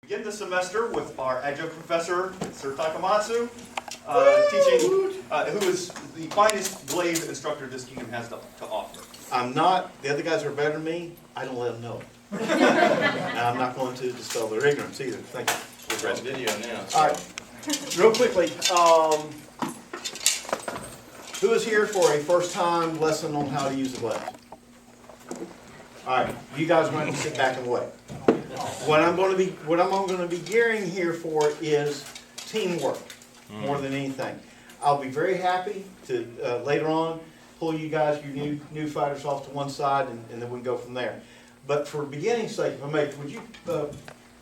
begin the semester with our adjunct professor, Sir Takamatsu, teaching, who is the finest Glaive instructor this kingdom has to offer. I'm not. The other guys are better than me. I don't let them know. And I'm not going to dispel their ignorance either. Thank you. We're on video now. All right. Real quickly, who is here for a first-time lesson on how to use the Glaive? All right. You guys are going to sit back and wait. What I'm going to be gearing here for is teamwork more than anything. I'll be very happy to later on pull you guys, your new fighters, off to one side, and then we can go from there. But for beginning's sake, if I may, would you,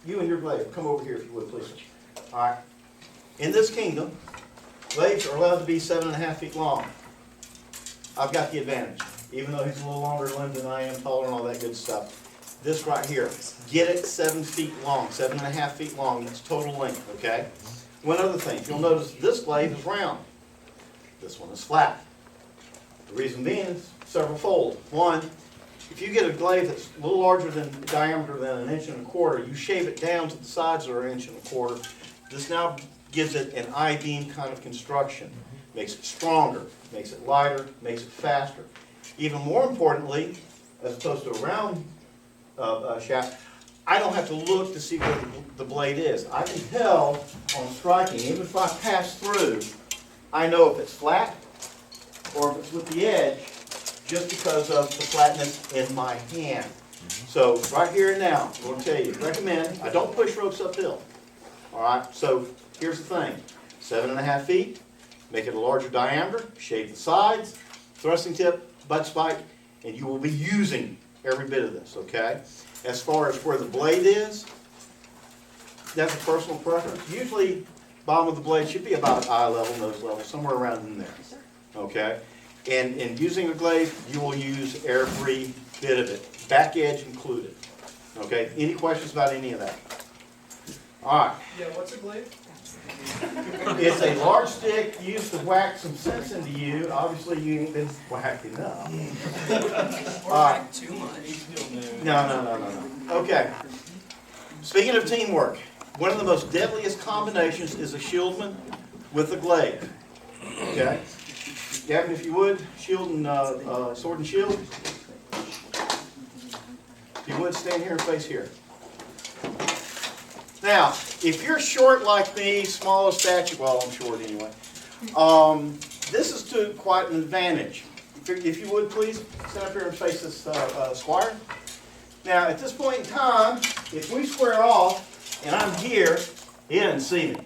you and your Glaive, come over here if you would, please. All right. In this kingdom, Glaives are allowed to be 7.5 feet long. I've got the advantage, even though he's a little longer limbed than I am, taller and all that good stuff. This right here, get it 7 feet long, 7.5 feet long. That's total length, okay? One other thing, you'll notice this Glaive is round. This one is flat. The reason being is several fold. One, if you get a Glaive that's a little larger than diameter than 1.25 inches, you shave it down to the sides that are 1.25 inches. This now gives it an I-beam kind of construction. Makes it stronger, makes it lighter, makes it faster. Even more importantly, as opposed to a round shaft, I don't have to look to see where the blade is. I can tell on striking, even if I pass through, I know if it's flat or if it's with the edge, just because of the flatness in my hand. So right here and now, I'm going to tell you, recommend, I don't push ropes uphill. All right, so here's the thing, 7.5 feet, make it a larger diameter, shave the sides, thrusting tip, butt spike, and you will be using every bit of this, okay? As far as where the blade is, that's a personal preference. Usually, bottom of the blade should be about eye level, nose level, somewhere around in there, okay? And in using a Glaive, you will use every bit of it, back edge included, okay? Any questions about any of that? All right. Yeah, what's a Glaive? It's a large stick used to whack some sense into you. Obviously, you ain't been whacked enough. Or like too much. No. Okay. Speaking of teamwork, one of the most deadliest combinations is a shieldman with a Glaive. Okay? Gavin, if you would, shield and sword and shield. If you would, stand here and face here. Now, if you're short like me, small of stature, well, I'm short anyway, this is to quite an advantage. If you would, please, stand up here and face this squire. Now, at this point in time, if we square off, and I'm here, he doesn't see me.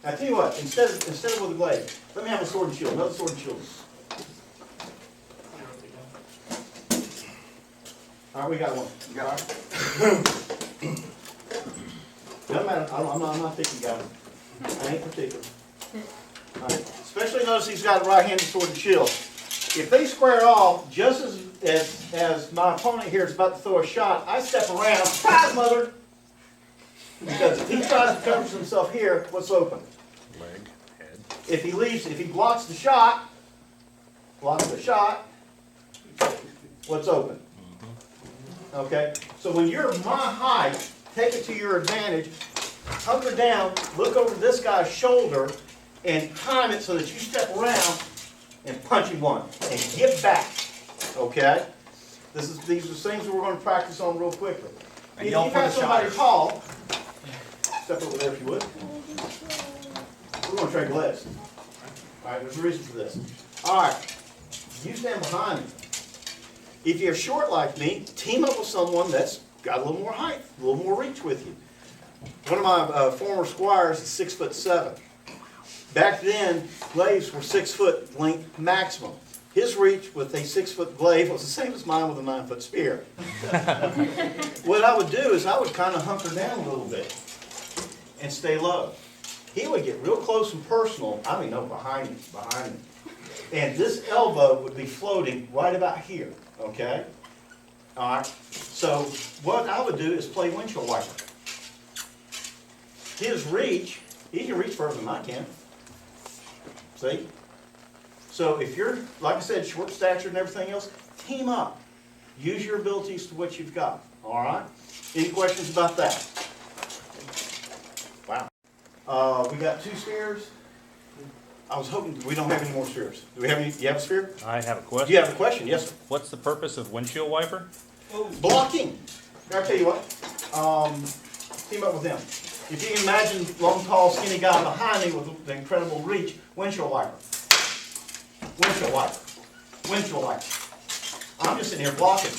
Now, I tell you what, instead of with a Glaive, let me have a sword and shield, another sword and shield. All right, we got one. You got it? Doesn't matter. I'm not picky, guys. I ain't particular. All right. Especially notice he's got a right-handed sword and shield. If they square off, just as my opponent here is about to throw a shot, I step around. Surprise, mother! Because if he tries to cover himself here, what's open? Leg, head. If he blocks the shot, what's open? Okay? So when you're my height, take it to your advantage, hunker down, look over this guy's shoulder, and time it so that you step around and punch him one, and get back. Okay? These are things that we're going to practice on real quickly. If you have somebody tall, step over there if you would. We're going to trade Glaives. All right, there's a reason for this. All right, you stand behind me. If you're short like me, team up with someone that's got a little more height, a little more reach with you. One of my former squires is 6'7". Back then, Glaives were 6 foot length maximum. His reach with a 6 foot Glaive was the same as mine with a 9 foot spear. What I would do is I would kind of hunker down a little bit and stay low. He would get real close and personal. I mean, no, behind me. And this elbow would be floating right about here. Okay? All right. So what I would do is play windshield wiper. His reach, he can reach further than I can. See? So if you're, like I said, short stature and everything else, team up. Use your abilities to what you've got. All right? Any questions about that? We got 2 spears. I was hoping, we don't have any more spears. Do we have any, you have a spear? I have a Do question. you have a question? Yes, sir. What's the purpose of windshield wiper? Blocking. Here, I'll tell you what. Team up with them. If you can imagine long, tall, skinny guy behind me with the incredible reach, windshield wiper. Windshield wiper. Windshield wiper. I'm just sitting here blocking.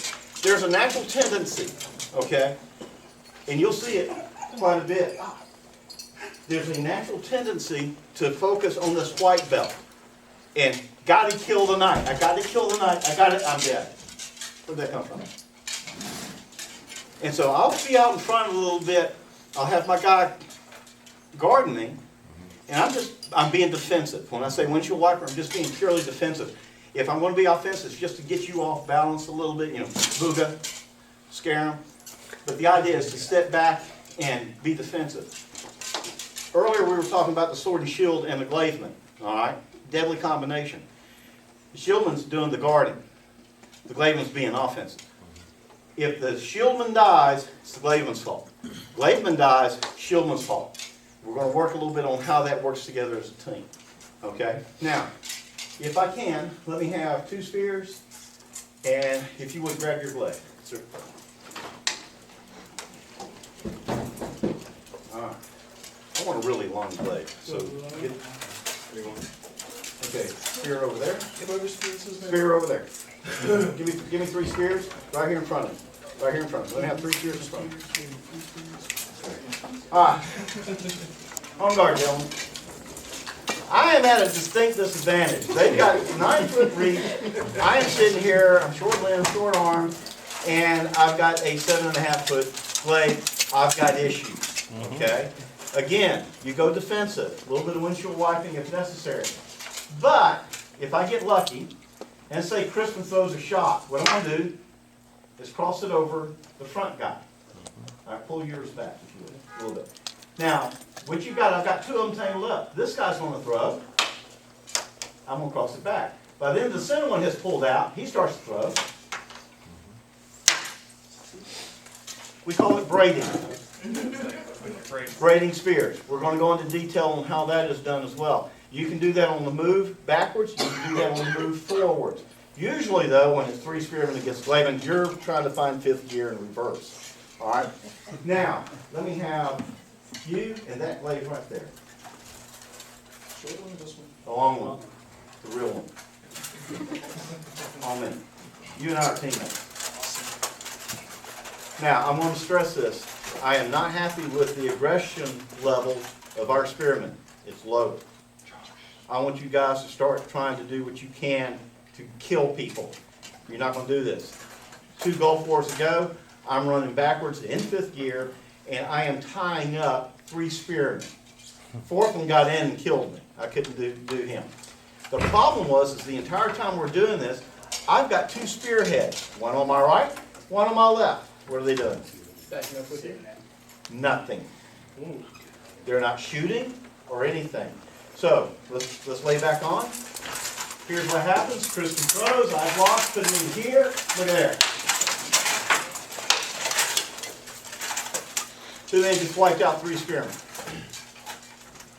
There's a natural tendency, okay, and you'll see it quite a bit. There's a natural tendency to focus on this white belt. And got to kill the knight. I got to kill the knight. I got it. I'm dead. Where'd that come from? And so I'll be out in front a little bit. I'll have my guy guarding me, and I'm being defensive. When I say windshield wiper, I'm just being purely defensive. If I'm going to be offensive, it's just to get you off balance a little bit, you know, booga, scare them. But the idea is to step back and be defensive. Earlier we were talking about the sword and shield and the glaiveman, all right? Deadly combination. The shieldman's doing the guarding. The glaiveman's being offensive. If the shieldman dies, it's the glaiveman's fault. Glaiveman dies, shieldman's fault. We're going to work a little bit on how that works together as a team. Okay? Now, if I can, let me have 2 spears, and if you would grab your glaive. Sir. All right. I want a really long glaive. So get, okay, spear over there. Spear over there. give me 3 spears right here in front of me. Right here in front of me. Let me have 3 spears in front of me. All right. On guard, gentlemen. I am at a distinct disadvantage. They've got 9-foot reach. I am sitting here, I'm short limbed, short armed, and I've got a 7.5-foot glaive. I've got issues. Okay? Again, you go defensive. A little bit of windshield wiping if necessary. But if I get lucky, and say Crispin throws a shot, what I'm going to do is cross it over the front guy. All right, pull yours back, if you would, a little bit. Now, what you got, I've got 2 of them tangled up. This guy's going to throw. I'm going to cross it back. By then, the center one has pulled out. He starts to throw. We call it braiding. Braiding spears. We're going to go into detail on how that is done as well. You can do that on the move backwards. You can do that on the move forwards. Usually, though, when it's 3 spearmen against glaivemen, you're trying to find 5th gear in reverse. All right? Now, let me have you and that glaive right there. Short one or this one? The long one. The real one. All men. You and I are teammates. Now, I'm going to stress this. I am not happy with the aggression level of our spearmen. It's low. I want you guys to start trying to do what you can to kill people. You're not going to do this. 2 Gulf Wars ago, I'm running backwards in 5th gear, and I am tying up 3 spearmen. 4th one got in and killed me. I couldn't do him. The problem was, is the entire time we're doing this, I've got 2 spearheads. One on my right, one on my left. What are they doing? Backing up with you. Nothing. They're not shooting or anything. So, let's lay back on. Here's what happens. Crispin throws, I block, put him in here. Look at there. 2 men just wiped out 3 spearmen.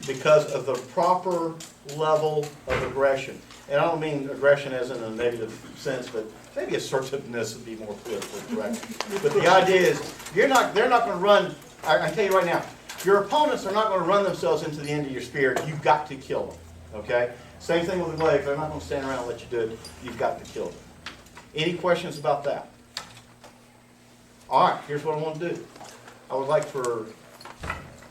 Because of the proper level of aggression. And I don't mean aggression as in a negative sense, but maybe assertiveness would be more politically correct. But the idea is, they're not going to run, I tell you right now, your opponents are not going to run themselves into the end of your spear. You've got to kill them. Okay? Same thing with the glaive. They're not going to stand around and let you do it. You've got to kill them. Any questions about that? All right, here's what I want to do. I would like for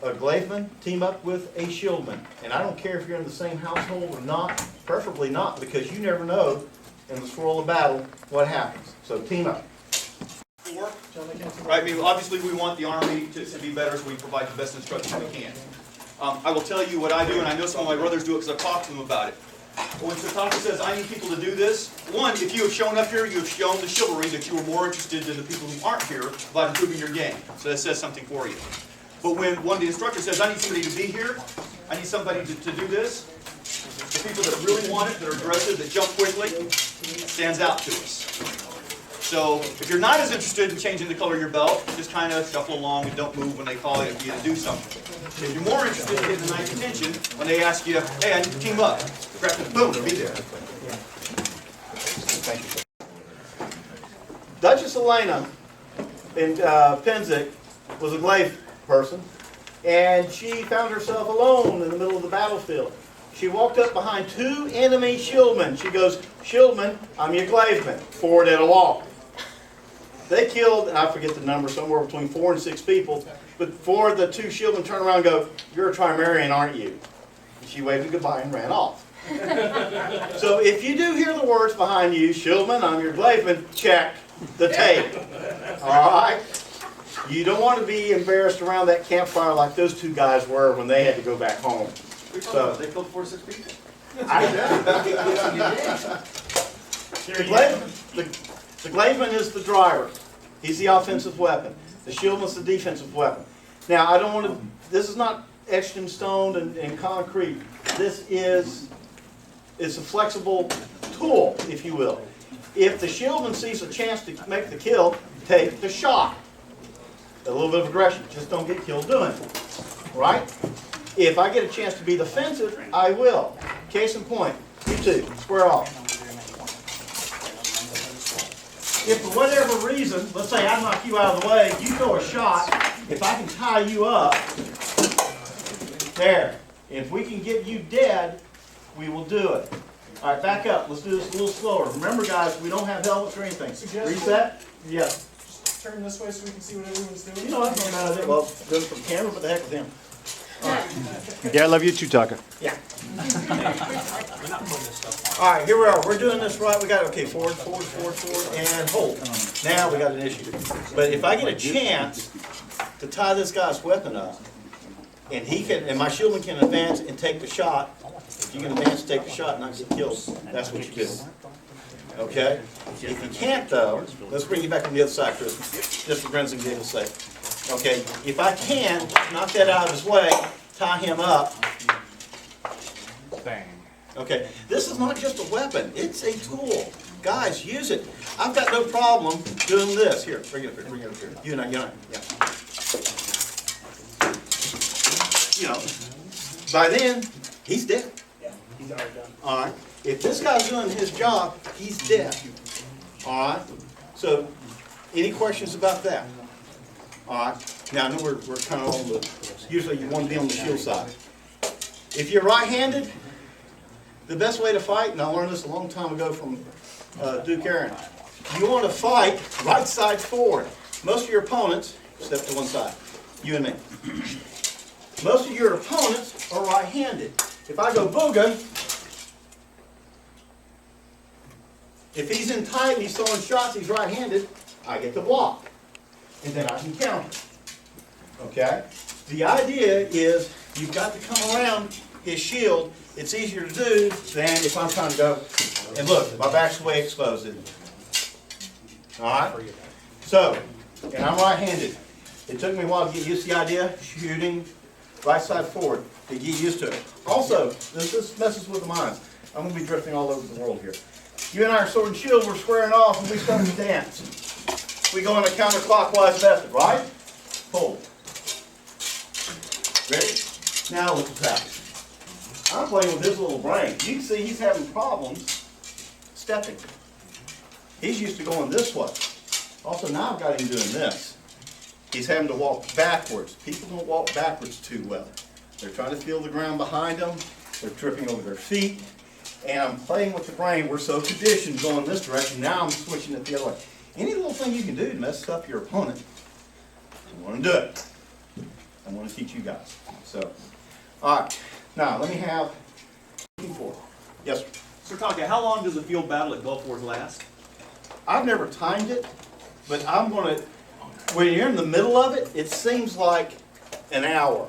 a glaiveman team up with a shieldman. And I don't care if you're in the same household or not, preferably not, because you never know in the swirl of battle what happens. So team up. Right, I mean, obviously we want the Army to be better, so we provide the best instruction we can. I will tell you what I do, and I know some of my brothers do it because I've talked to them about it. When Sataka says, I need people to do this, one, if you have shown up here, you have shown the chivalry that you are more interested than the people who aren't here about improving your game. So that says something for you. But when one of the instructors says, I need somebody to be here, I need somebody to do this, the people that really want it, that are aggressive, that jump quickly, stands out to us. So if you're not as interested in changing the color of your belt, just kind of shuffle along and don't move when they call you to do something. If you're more interested in getting the nice attention, when they ask you, hey, I need to team up, boom, they'll be there. Duchess Elena in Penzic was a Glaive person, and she found herself alone in the middle of the battlefield. She walked up behind 2 enemy shieldmen. She goes, "Shieldmen, I'm your Glaiveman. Forward at a walk." They killed, and I forget the number, somewhere between 4 and 6 people. But 4 of the 2 shieldmen turned around and go, "You're a Trimarian, aren't you?" And she waved goodbye and ran off. So if you do hear the words behind you, "Shieldman, I'm your Glaiveman," check the tape. All right? You don't want to be embarrassed around that campfire like those 2 guys were when they had to go back home. So They killed 4 or 6 people. The Glaiveman is the driver. He's the offensive weapon. The Shieldman's the defensive weapon. Now, I don't want to, this is not etched in stone and concrete. This is, it's a flexible tool, if you will. If the Shieldman sees a chance to make the kill, take the shot. A little bit of aggression, just don't get killed doing it. Right? If I get a chance to be defensive, I will. Case in point, you 2, square off. If for whatever reason, let's say I knock you out of the way, you throw a shot, if I can tie you up, there. If we can get you dead, we will do it. All right, back up. Let's do this a little slower. Remember, guys, we don't have helmets or anything. Reset? Yes. Just turn this way so we can see what everyone's doing. You know what? Well, do it from camera, but the heck with him. Yeah, I love you too, Tucker. Yeah. All right, here we are. We're doing this right. We got, okay, forward, and hold. Now we got an issue. But if I get a chance to tie this guy's weapon up, and he can, and my shieldman can advance and take the shot, if you can advance and take the shot and not get killed, that's what you do. Okay? If you can't, though, let's bring you back on the other side, Chris, just for grins and giggles' sake. Okay, if I can, knock that out of his way, tie him up. Bang. Okay, this is not just a weapon, it's a tool. Guys, use it. I've got no problem doing this. Here, bring it up here. You and I, yeah. You know, by then, he's dead. Yeah, he's already done. All right, if this guy's doing his job, he's dead. All right, so any questions about that? All right, now I know we're kind of on the, usually you want to be on the shield side. If you're right-handed, the best way to fight, and I learned this a long time ago from Duke Aaron, you want to fight right side forward. Most of your opponents, step to one side, you and me. Most of your opponents are right-handed. If I go booga, if he's in tight and he's throwing shots, he's right-handed, I get to block. And then I can counter. Okay? The idea is you've got to come around his shield. It's easier to do than if I'm trying to go, and look, my back's way exposed, isn't it? All right? So, and I'm right-handed. It took me a while to get used to the idea, shooting right side forward, to get used to it. Also, this messes with the minds. I'm going to be drifting all over the world here. You and I are sword and shield, we're squaring off, and we start to dance. We go in a counterclockwise method, right? Hold. Ready? Now look what's happening. I'm playing with his little brain. You can see he's having problems stepping. He's used to going this way. Also, now I've got him doing this. He's having to walk backwards. People don't walk backwards too well. They're trying to feel the ground behind them. They're tripping over their feet. And I'm playing with the brain. We're so conditioned going this direction. Now I'm switching it the other way. Any little thing you can do to mess up your opponent, I want to do it. I want to teach you guys. So, all right. Now, let me have Yes, sir. Sir Taka, how long does a field battle at Gulf Wars last? I've never timed it, but I'm going to, when you're in the middle of it, it seems like an hour.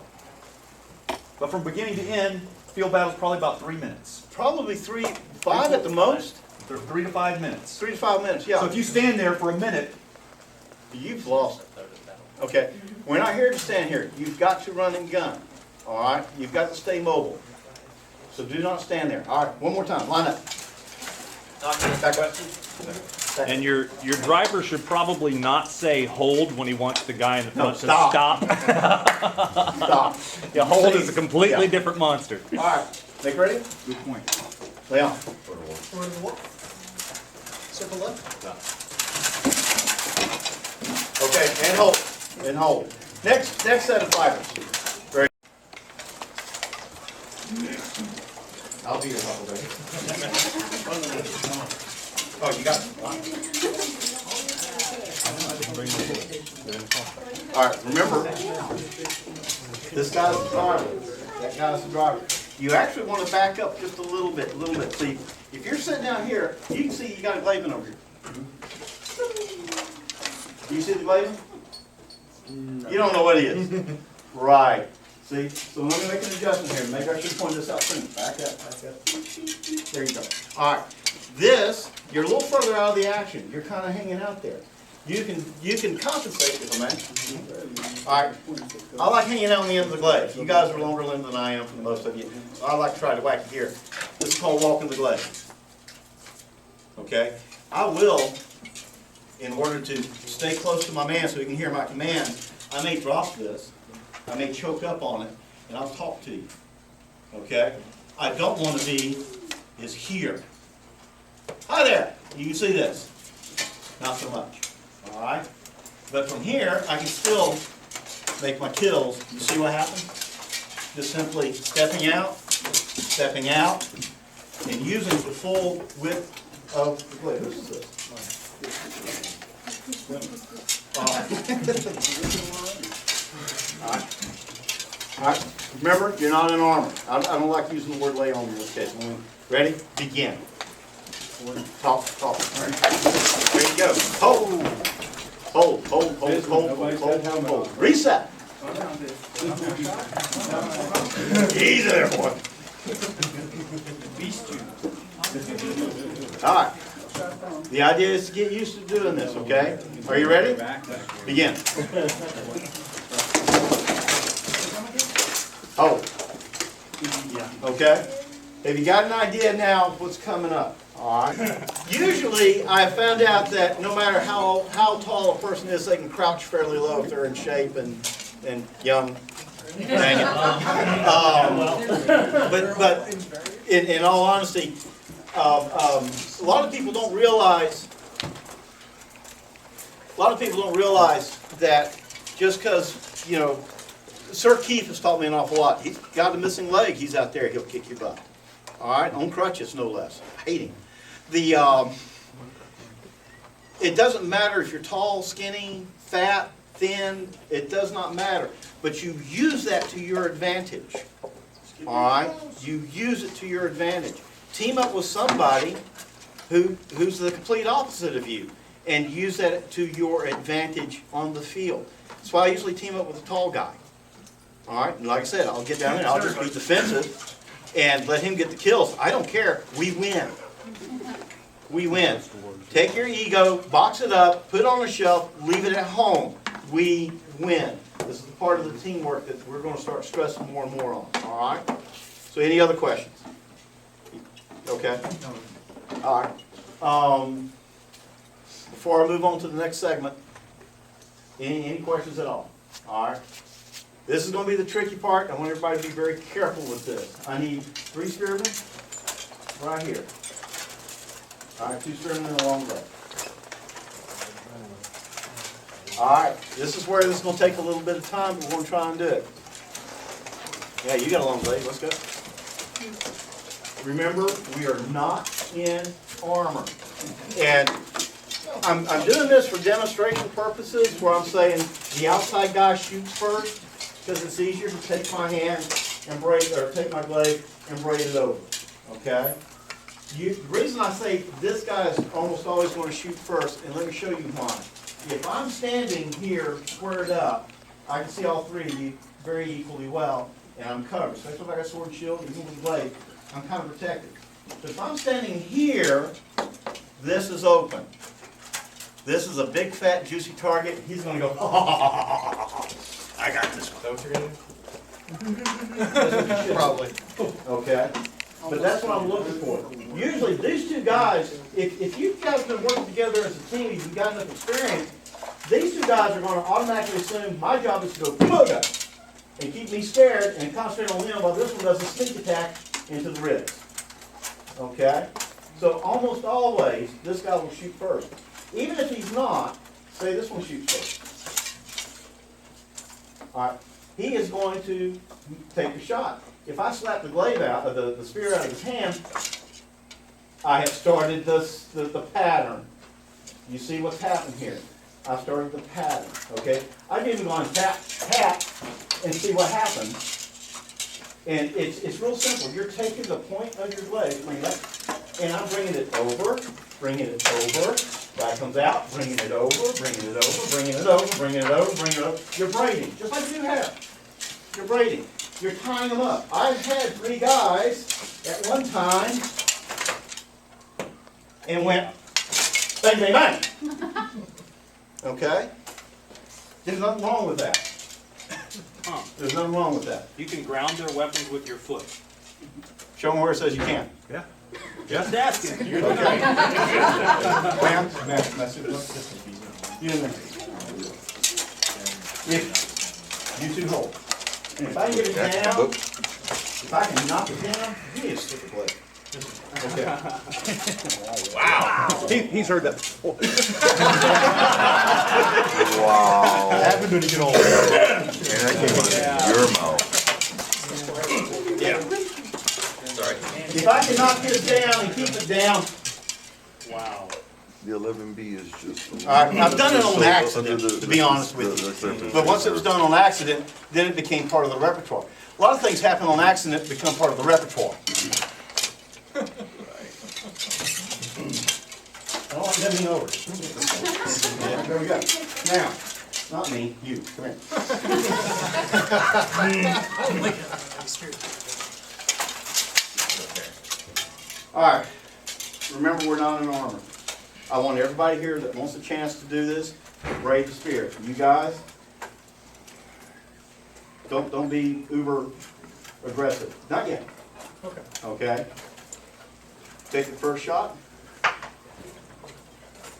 But from beginning to end, field battle's probably about 3 minutes. Probably 5 at the most. 3 to 5 minutes. 3 to 5 minutes, yeah. So if you stand there for a minute, You've lost it. Okay, we're not here to stand here. You've got to run and gun. All right, you've got to stay mobile. So do not stand there. All right, one more time. Line up. Back up. And your driver should probably not say hold when he wants the guy in the No, front to stop. Stop. Yeah, hold is a completely Yeah. different monster. All right, make ready? Good point. Leon. Toward the wall. Circle left. Okay, and hold, and hold. Next set of fibers. Very. I'll be your huckleberry. Oh, you got it. All right, remember, this guy's the driver, that guy's the driver. You actually want to back up just a little bit, See, if you're sitting down here, you can see you got a glaive over here. Do you see the glaive? You don't know what it is. Right. See, so let me make an adjustment here. Maybe I should point this out soon. Back up. There you go. All right. This, you're a little further out of the action. You're kind of hanging out there. You can compensate if I'm All right. I like hanging out on the end of the glaive. You guys are longer limbed than I am, for most of you. So I like to try to whack it here. This is called walking the glaive. Okay. I will, in order to stay close to my man so he can hear my command, I may drop this. I may choke up on it, and I'll talk to you. Okay? I don't want to be is here. Hi there. You can see this. Not so much. All right? But from here, I can still make my kills. You see what happens? Just simply stepping out, and using the full width of the blade. Whose is this? All right. Remember, you're not in armor. I don't like using the word lay on in this case. Ready? Begin. Talk. All right. There you go. Hold. Reset. Easy there, boy. All right. The idea is to get used to doing this, okay? Are you ready? Begin. Hold. Okay? Have you got an idea now of what's coming up? All right. Usually, I have found out that no matter how tall a person is, they can crouch fairly low if they're in shape and young. But in all honesty, a lot of people don't realize that just because, you know, Sir Keith has taught me an awful lot. He's got a missing leg. He's out there. He'll kick your butt. All right, on crutches, no less. I hate him. It doesn't matter if you're tall, skinny, fat, thin. It does not matter. But you use that to your advantage. All right, you use it to your advantage. Team up with somebody who's the complete opposite of you, and use that to your advantage on the field. That's why I usually team up with a tall guy. All right, and like I said, I'll get down there, I'll just be defensive and let him get the kills. I don't care. We win. We win. Take your ego, box it up, put it on a shelf, leave it at home. We win. This is the part of the teamwork that we're going to start stressing more and more on. All right? So any other questions? Okay? All right. Before I move on to the next segment, any questions at all? All right? This is going to be the tricky part. I want everybody to be very careful with this. I need 3 spearmen right here. All right, 2 spearmen and a long leg. All right, this is where this is going to take a little bit of time, but we're going to try and do it. Yeah, you got a long leg. Let's go. Remember, we are not in armor. And I'm doing this for demonstration purposes, where I'm saying the outside guy shoots first, because it's easier to take my hand and braid, or take my blade and braid it over. Okay? The reason I say this guy is almost always going to shoot first, and let me show you why. If I'm standing here squared up, I can see all 3 of you very equally well, and I'm covered. Especially if I got a sword and shield, even with a blade, I'm kind of protected. But if I'm standing here, this is open. This is a big, fat, juicy target. He's going to go, I got this one. Is that what you're gonna do? Probably. Okay? But that's what I'm looking for. Usually, these two guys, if you guys have been working together as a team, you've got enough experience, these two guys are gonna automatically assume my job is to go Kumoga and keep me scared and concentrate on them while this one does a sneak attack into the ribs. Okay? So almost always, this guy will shoot first. Even if he's not, say this one shoots first. Alright, he is going to take a shot. If I slap the glaive out, the spear out of his hand, I have started the pattern. You see what's happened here? I started the pattern, okay? I can even go on tap, and see what happens. And it's real simple. You're taking the point of your glaive, and I'm bringing it over, Right comes out, bringing it over, bringing it over, bringing it over, bringing it over, bringing it over. You're braiding, just like you have. You're braiding. You're tying them up. I've had 3 guys at one time and went bang, bang, bang. Okay? There's nothing wrong with that. There's nothing wrong with that. You can ground their weapons with your foot. Show them where it says you can't. Yeah. Just asking. Okay. Ma'am, you in there. If you two hold. And if I can get it down, if I can knock it down, you need a stick of blade. Okay. Wow. He's heard that before. Wow. Happened when you get older. And that came out of your mouth. Yeah. Sorry. If I can knock this down and keep it down. Wow. The 11B is just. All right, I've done it on So, accident, under the- to be honest with you. But once it was done on accident, then it became part of the repertoire. A lot of things happen on accident that become part of the repertoire. I don't like having over. Yeah, there we go. Now, not me, you, come here. All right, remember we're not in armor. I want everybody here that wants a chance to do this, braid the spear. You guys, don't be uber aggressive. Not yet. Okay. Okay? Take the first shot.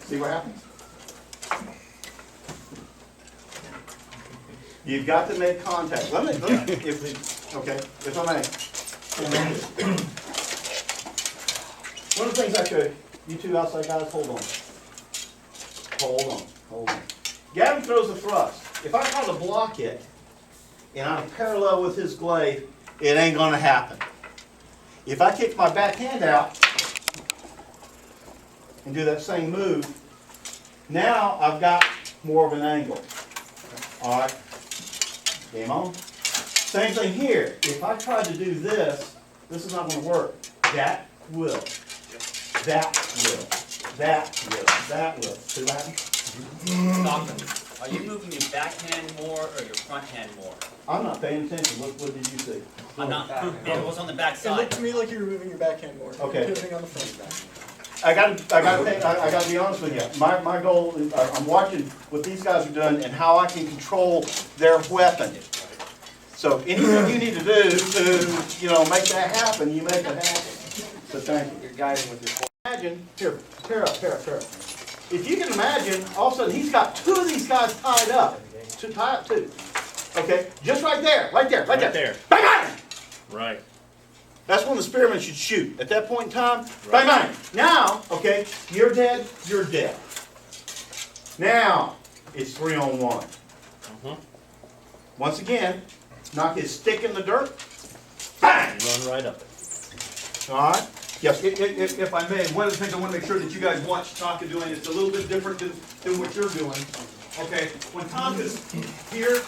See what happens. You've got to make contact. Let me if I may. One of the things I could, you two outside guys, hold on. Hold on. Gavin throws a thrust. If I try to block it, and I'm parallel with his glaive, it ain't gonna happen. If I kick my back hand out and do that same move, now I've got more of an angle. All right, game on. Same thing here. If I try to do this, this is not going to work. That will. That will. See what happens? Stockton, are you moving your backhand more or your front hand more? I'm not paying attention. What did you see? I'm not. It was on the back It side. looked to me like you were moving your backhand more. Okay. Pivoting on the front back. I got to be honest with you. My goal is I'm watching what these guys are doing and how I can control their weapon. So anything you need to do to make that happen, you make it happen. So thank you. You're guiding with your. Imagine here, tear up. If you can imagine, all of a sudden he's got 2 of these guys tied up. Tie up 2. Okay, just right there. Right there. Bang, bang! Right. That's when the spearman should shoot. At that point in time, bang, bang. Now, okay, you're dead. Now, it's 3-on-1. Once again, knock his stick in the dirt. Bang! Run right up it. All right? Yes. If I may, one of the things I want to make sure that you guys watch Tonka doing, it's a little bit different than what you're doing. Okay, when Tonka's here,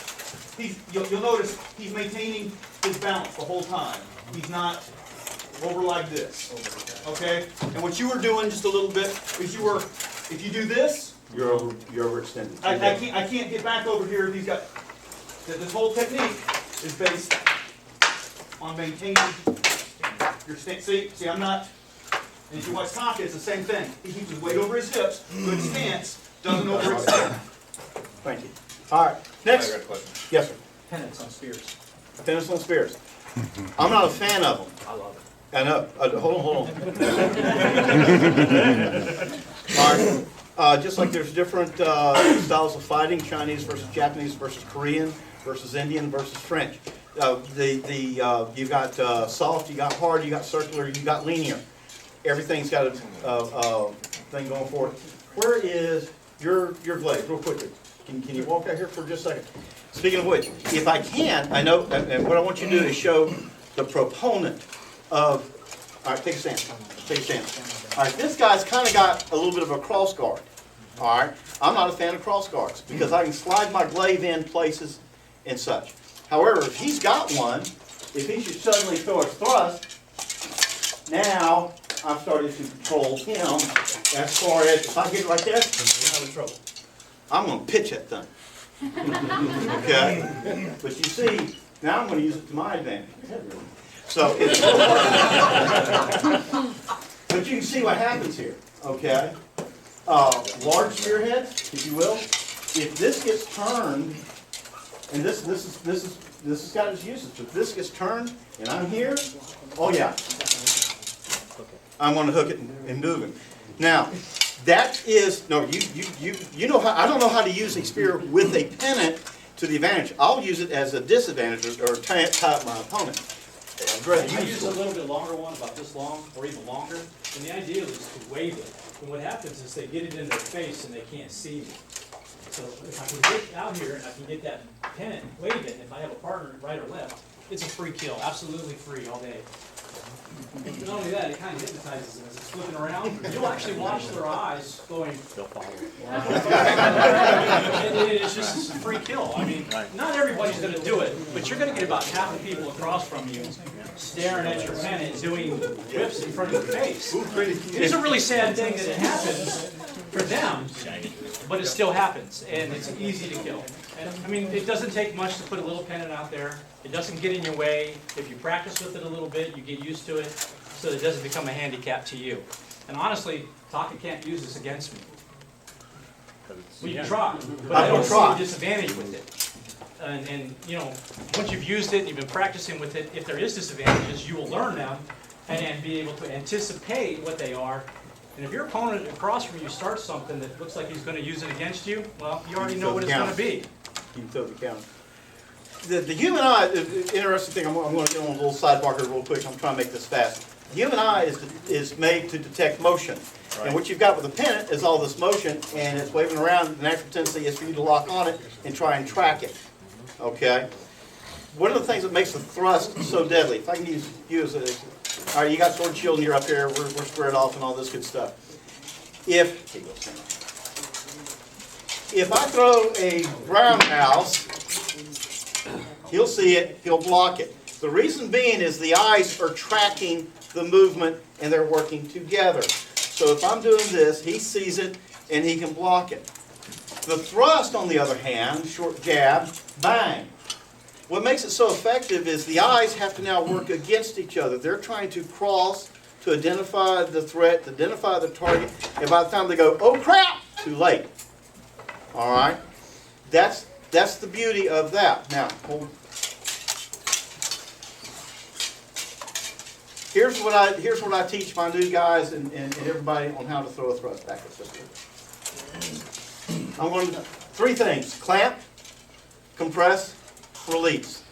you'll notice he's maintaining his balance the whole time. He's not over like this. Okay? And what you were doing just a little bit is if you do this, You're overextended. I can't get back over here if he's got, this whole technique is based on maintaining your stance. See, I'm not, and if you watch Tonka, it's the same thing. He keeps his weight over his hips, good stance, doesn't overextend. Thank you. All right, next. I got a question. Yes, sir. Pennants on spears. Tennis on spears. I'm not a fan of them. I love it. I know. Hold on. All right. Just like there's different styles of fighting, Chinese versus Japanese versus Korean versus Indian versus French. You've got soft, you got hard, you got circular, you got linear. Everything's got a thing going for it. Where is your glaive, real quickly? Can you walk out here for just a second? Speaking of which, if I can, I know, and what I want you to do is show the proponent of, all right, take a stand, take a stand. All right, this guy's kind of got a little bit of a cross guard, all right? I'm not a fan of cross guards because I can slide my glaive in places and such. However, if he's got one, if he should suddenly throw a thrust, now I'm starting to control him as far as, if I get it like this, I'm in trouble. I'm going to pitch that thing. Okay? But you see, now I'm going to use it to my advantage. So it's but you can see what happens here. Okay? Large spearheads, if you will. If this gets turned, and this has got its uses. If this gets turned and I'm here, oh yeah, I'm going to hook it and move it. Now, that is no. You know how I don't know how to use a spear with a pennant to the advantage. I'll use it as a disadvantage or tie up my opponent. I use a little bit longer one, about this long, or even longer, and the idea is to wave it. And what happens is they get it in their face and they can't see me. So if I can get out here and I can get that pennant and wave it, if I have a partner right or left, it's a free kill, absolutely free all day. And not only that, it kind of hypnotizes them as it's flipping around. You'll actually watch their eyes going. They'll follow. And it's just a free kill. I mean, not everybody's going to do it, but you're going to get about half the people across from you staring at your pennant doing whips in front of your face. It is a really sad thing that it happens for them, but it still happens, and it's easy to kill. And, I mean, it doesn't take much to put a little pennant out there. It doesn't get in your way. If you practice with it a little bit, you get used to it, so it doesn't become a handicap to you. And honestly, Taka can't use this against me. We can try, but I don't see a disadvantage with it. And you know, once you've used it and you've been practicing with it, if there is disadvantages, you will learn them and be able to anticipate what they are. And if your opponent across from you starts something that looks like he's going to use it against you, well, you already know what it's going to be. You can throw the counter. The human eye, interesting thing, I'm going to get on a little sidebar here real quick. I'm trying to make this fast. The human eye is made to detect motion. Right. And what you've got with a pennant is all this motion, and it's waving around. The natural tendency is for you to lock on it and try and track it. Okay? One of the things that makes the thrust so deadly, if I can use you as a... All right, you got sword shield and you're up here, we're squared off and all this good stuff. If I throw a roundhouse, he'll see it, he'll block it. The reason being is the eyes are tracking the movement and they're working together. So if I'm doing this, he sees it and he can block it. The thrust, on the other hand, short jab, bang. What makes it so effective is the eyes have to now work against each other. They're trying to cross to identify the threat, to identify the target, and by the time they go, oh crap, too late. All right? That's the beauty of that. Now, here's what I teach my new guys and everybody on how to throw a thrust back at system. I'm going to do 3 things: clamp, compress, release.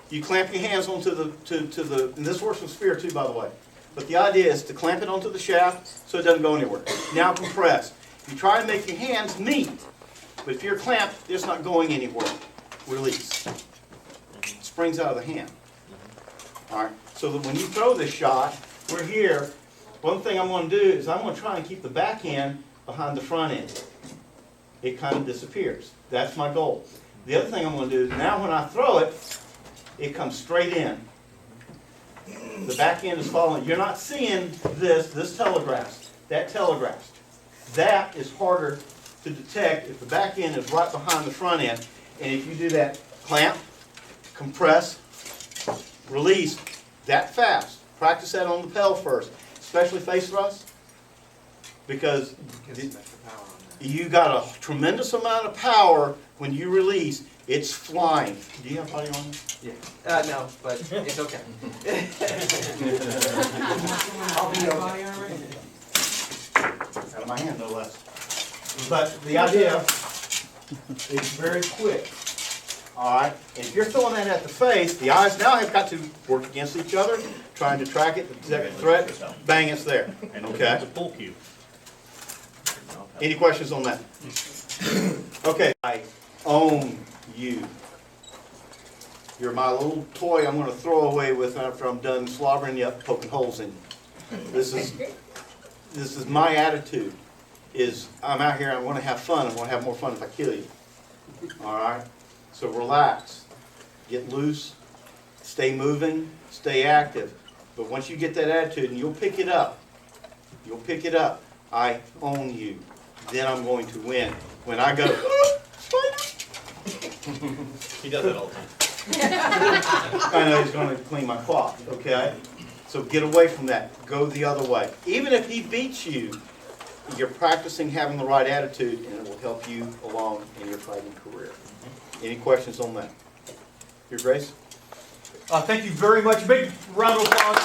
You clamp your hands onto the and this works with spear too, by the way. But the idea is to clamp it onto the shaft so it doesn't go anywhere. Now compress. You try and make your hands meet, but if you're clamped, it's not going anywhere. Release. It springs out of the hand. All right. So that when you throw this shot, we're here. One thing I'm going to do is I'm going to try and keep the back end behind the front end. It kind of disappears. That's my goal. The other thing I'm going to do is now when I throw it, it comes straight in. The back end is following. You're not seeing this telegraphs. That telegraphs. That is harder to detect if the back end is right behind the front end. And if you do that clamp, compress, release that fast. Practice that on the pel first, especially face thrust, because you got a tremendous amount of power when you release, It's flying. Do you have body armor? No, but it's okay. I'll be okay. Out of my hand, no less. But the idea is very quick. All right, and if you're throwing that at the face, the eyes now have got to work against each other, trying to track it, detect the threat, bang, it's there. Okay? Pull cue. Any questions on that? Okay, I own you. You're my little toy I'm going to throw away with after I'm done slobbering you up, poking holes in you. This is my attitude. Is I'm out here, I want to have fun. I want to have more fun if I kill you. All right? So relax, get loose, stay moving, stay active. But once you get that attitude, and you'll pick it up, I own you. Then I'm going to win. When I go, He does that all the time. I know he's going to clean my cloth, okay? So get away from that. Go the other way. Even if he beats you, you're practicing having the right attitude, and it will help you along in your fighting career. Any questions on that? Your Grace? Thank you very much. Big round of applause.